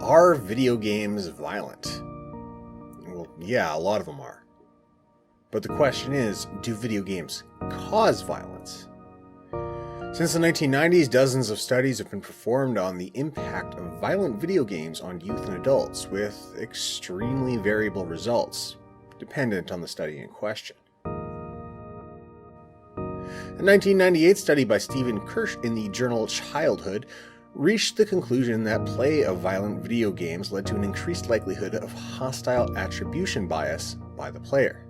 Are video games violent? Well, yeah, a lot of them are. But the question is, do video games cause violence? Since the 1990s, dozens of studies have been performed on the impact of violent video games on youth and adults, with extremely variable results, dependent on the study in question. A 1998 study by Stephen Kirsch in the journal Childhood reached the conclusion that play of violent video games led to an increased likelihood of hostile attribution bias by the player.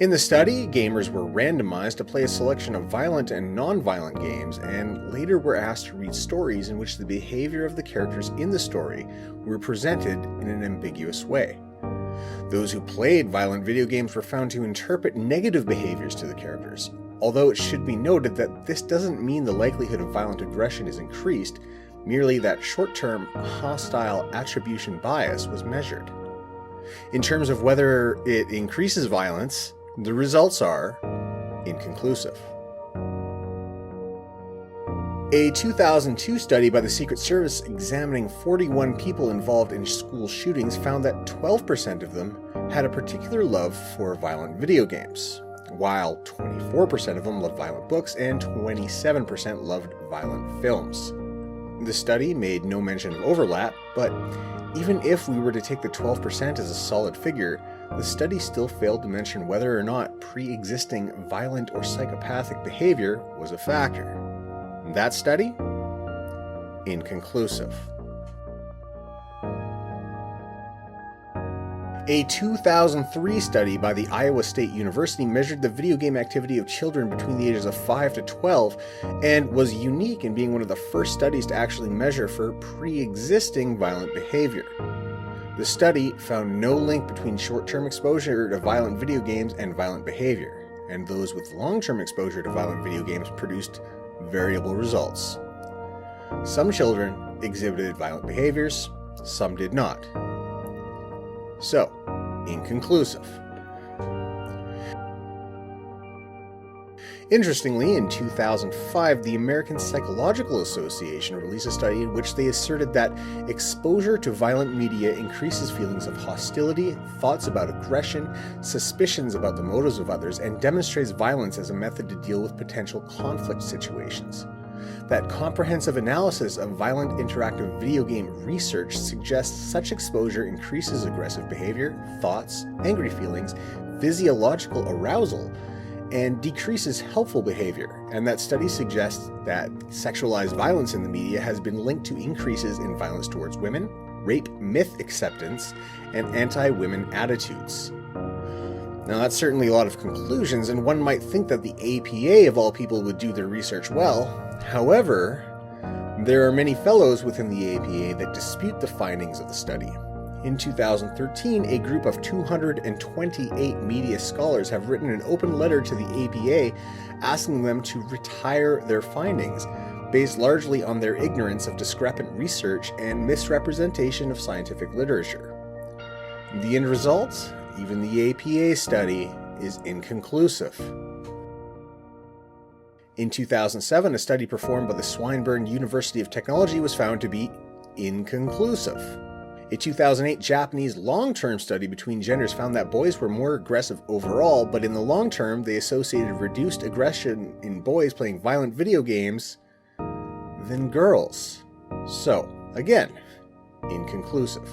In the study, gamers were randomized to play a selection of violent and non-violent games, and later were asked to read stories in which the behavior of the characters in the story were presented in an ambiguous way. Those who played violent video games were found to interpret negative behaviors to the characters, although it should be noted that this doesn't mean the likelihood of violent aggression is increased, merely that short-term hostile attribution bias was measured. In terms of whether it increases violence, the results are inconclusive. A 2002 study by the Secret Service examining 41 people involved in school shootings found that 12% of them had a particular love for violent video games, while 24% of them loved violent books and 27% loved violent films. The study made no mention of overlap, but even if we were to take the 12% as a solid figure, the study still failed to mention whether or not pre-existing violent or psychopathic behavior was a factor. That study? Inconclusive. A 2003 study by the Iowa State University measured the video game activity of children between the ages of 5 to 12 and was unique in being one of the first studies to actually measure for pre-existing violent behavior. The study found no link between short-term exposure to violent video games and violent behavior, and those with long-term exposure to violent video games produced variable results. Some children exhibited violent behaviors, some did not. So, inconclusive. Interestingly, in 2005, the American Psychological Association released a study in which they asserted that exposure to violent media increases feelings of hostility, thoughts about aggression, suspicions about the motives of others, and demonstrates violence as a method to deal with potential conflict situations. That comprehensive analysis of violent interactive video game research suggests such exposure increases aggressive behavior, thoughts, angry feelings, physiological arousal, and decreases helpful behavior, and that studies suggest that sexualized violence in the media has been linked to increases in violence towards women, rape myth acceptance, and anti-women attitudes. Now, that's certainly a lot of conclusions, and one might think that the APA of all people would do their research well. However, there are many fellows within the APA that dispute the findings of the study. In 2013, a group of 228 media scholars have written an open letter to the APA asking them to retire their findings, based largely on their ignorance of discrepant research and misrepresentation of scientific literature. The end result? Even the APA study is inconclusive. In 2007, a study performed by the Swinburne University of Technology was found to be inconclusive. A 2008 Japanese long-term study between genders found that boys were more aggressive overall, but in the long term, they associated reduced aggression in boys playing violent video games than girls. So, again, inconclusive.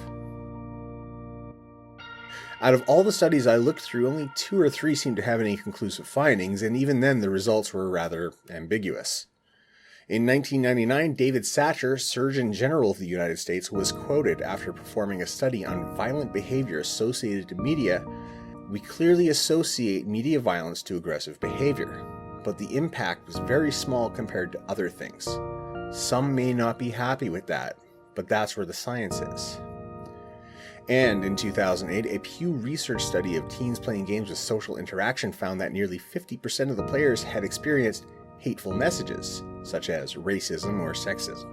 Out of all the studies I looked through, only 2 or 3 seemed to have any conclusive findings, and even then the results were rather ambiguous. In 1999, David Satcher, Surgeon General of the United States, was quoted after performing a study on violent behavior associated to media. "We clearly associate media violence to aggressive behavior, but the impact was very small compared to other things. Some may not be happy with that, but that's where the science is." And in 2008, a Pew Research study of teens playing games with social interaction found that nearly 50% of the players had experienced hateful messages, such as racism or sexism.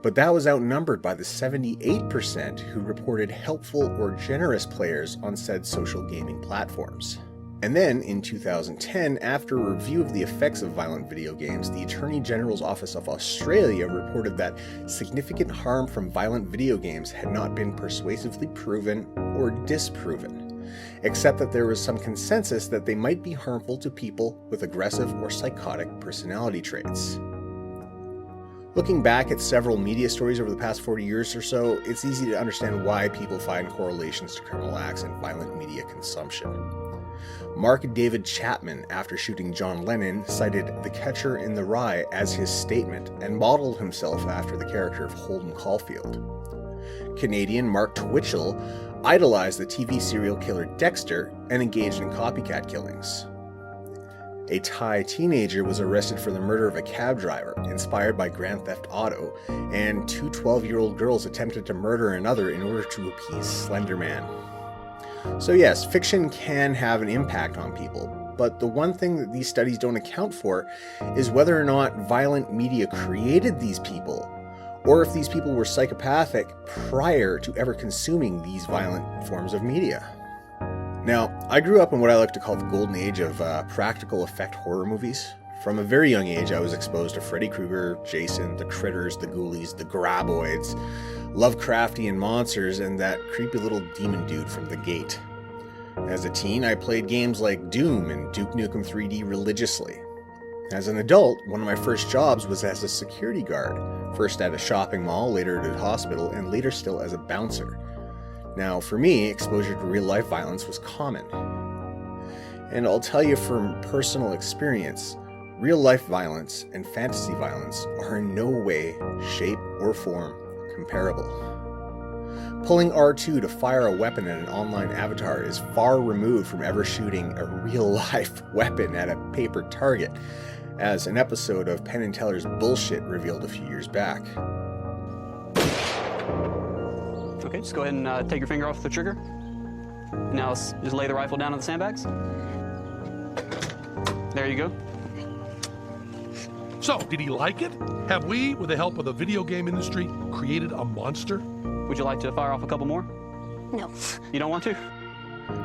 But that was outnumbered by the 78% who reported helpful or generous players on said social gaming platforms. And then, in 2010, after a review of the effects of violent video games, the Attorney General's Office of Australia reported that significant harm from violent video games had not been persuasively proven or disproven, except that there was some consensus that they might be harmful to people with aggressive or psychotic personality traits. Looking back at several media stories over the past 40 years or so, it's easy to understand why people find correlations to criminal acts and violent media consumption. Mark David Chapman, after shooting John Lennon, cited The Catcher in the Rye as his statement and modeled himself after the character of Holden Caulfield. Canadian Mark Twitchell idolized the TV serial killer Dexter and engaged in copycat killings. A Thai teenager was arrested for the murder of a cab driver, inspired by Grand Theft Auto, and two 12-year-old girls attempted to murder another in order to appease Slender Man. So yes, fiction can have an impact on people, but the one thing that these studies don't account for is whether or not violent media created these people, or if these people were psychopathic prior to ever consuming these violent forms of media. Now, I grew up in what I like to call the golden age of practical effect horror movies. From a very young age, I was exposed to Freddy Krueger, Jason, the Critters, the Ghoulies, the Graboids, Lovecraftian monsters, and that creepy little demon dude from The Gate. As a teen, I played games like Doom and Duke Nukem 3D religiously. As an adult, one of my first jobs was as a security guard, first at a shopping mall, later at a hospital, and later still as a bouncer. Now, for me, exposure to real-life violence was common. And I'll tell you from personal experience, real-life violence and fantasy violence are in no way, shape, or form comparable. Pulling R2 to fire a weapon at an online avatar is far removed from ever shooting a real-life weapon at a paper target, as an episode of Penn and Teller's Bullshit revealed a few years back. Okay, just go ahead and take your finger off the trigger. Now just lay the rifle down on the sandbags. There you go. So, did he like it? Have we, with the help of the video game industry, created a monster? Would you like to fire off a couple more? No. You don't want to?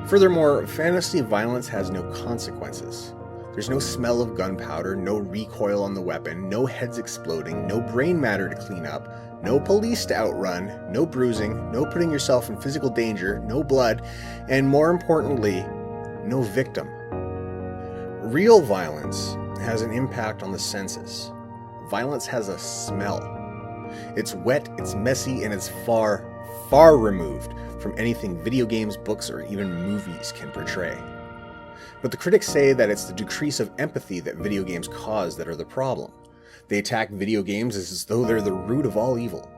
Furthermore, fantasy violence has no consequences. There's no smell of gunpowder, no recoil on the weapon, no heads exploding, no brain matter to clean up, no police to outrun, no bruising, no putting yourself in physical danger, no blood, and more importantly, no victim. Real violence has an impact on the senses. Violence has a smell. It's wet, it's messy, and it's far, far removed from anything video games, books, or even movies can portray. But the critics say that it's the decrease of empathy that video games cause that are the problem. They attack video games as though they're the root of all evil.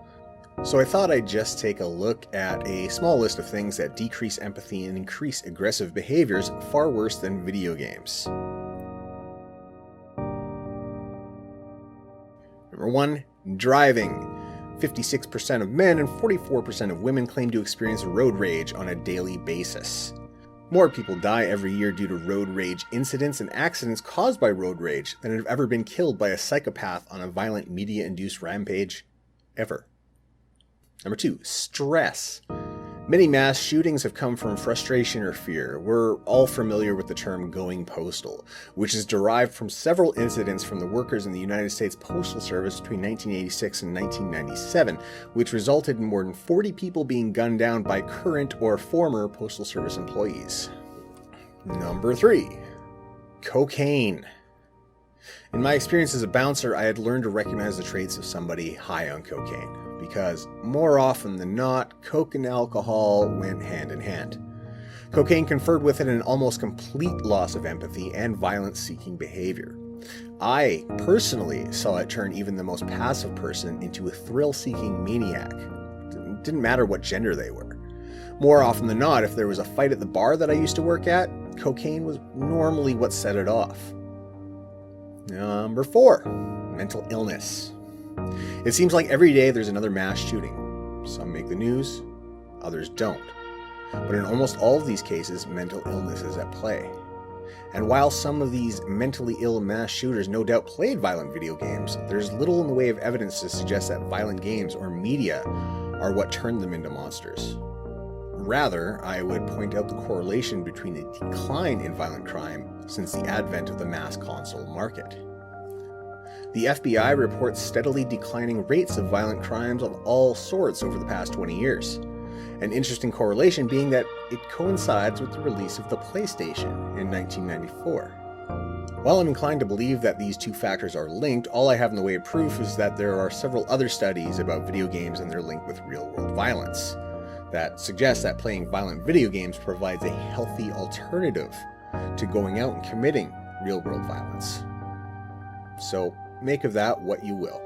So I thought I'd just take a look at a small list of things that decrease empathy and increase aggressive behaviors far worse than video games. Number 1, driving. 56% of men and 44% of women claim to experience road rage on a daily basis. More people die every year due to road rage incidents and accidents caused by road rage than have ever been killed by a psychopath on a violent media-induced rampage ever. Number 2, stress. Many mass shootings have come from frustration or fear. We're all familiar with the term going postal, which is derived from several incidents from the workers in the United States Postal Service between 1986 and 1997, which resulted in more than 40 people being gunned down by current or former Postal Service employees. Number 3, cocaine. In my experience as a bouncer, I had learned to recognize the traits of somebody high on cocaine, because more often than not, coke and alcohol went hand in hand. Cocaine conferred with it an almost complete loss of empathy and violence-seeking behavior. I personally saw it turn even the most passive person into a thrill-seeking maniac. It didn't matter what gender they were. More often than not, if there was a fight at the bar that I used to work at, cocaine was normally what set it off. Number 4, mental illness. It seems like every day there's another mass shooting. Some make the news, others don't. But in almost all of these cases, mental illness is at play. And while some of these mentally ill mass shooters no doubt played violent video games, there's little in the way of evidence to suggest that violent games or media are what turned them into monsters. Rather, I would point out the correlation between a decline in violent crime since the advent of the mass console market. The FBI reports steadily declining rates of violent crimes of all sorts over the past 20 years. An interesting correlation being that it coincides with the release of the PlayStation in 1994. While I'm inclined to believe that these two factors are linked, all I have in the way of proof is that there are several other studies about video games and their link with real-world violence that suggest that playing violent video games provides a healthy alternative to going out and committing real-world violence. So, make of that what you will.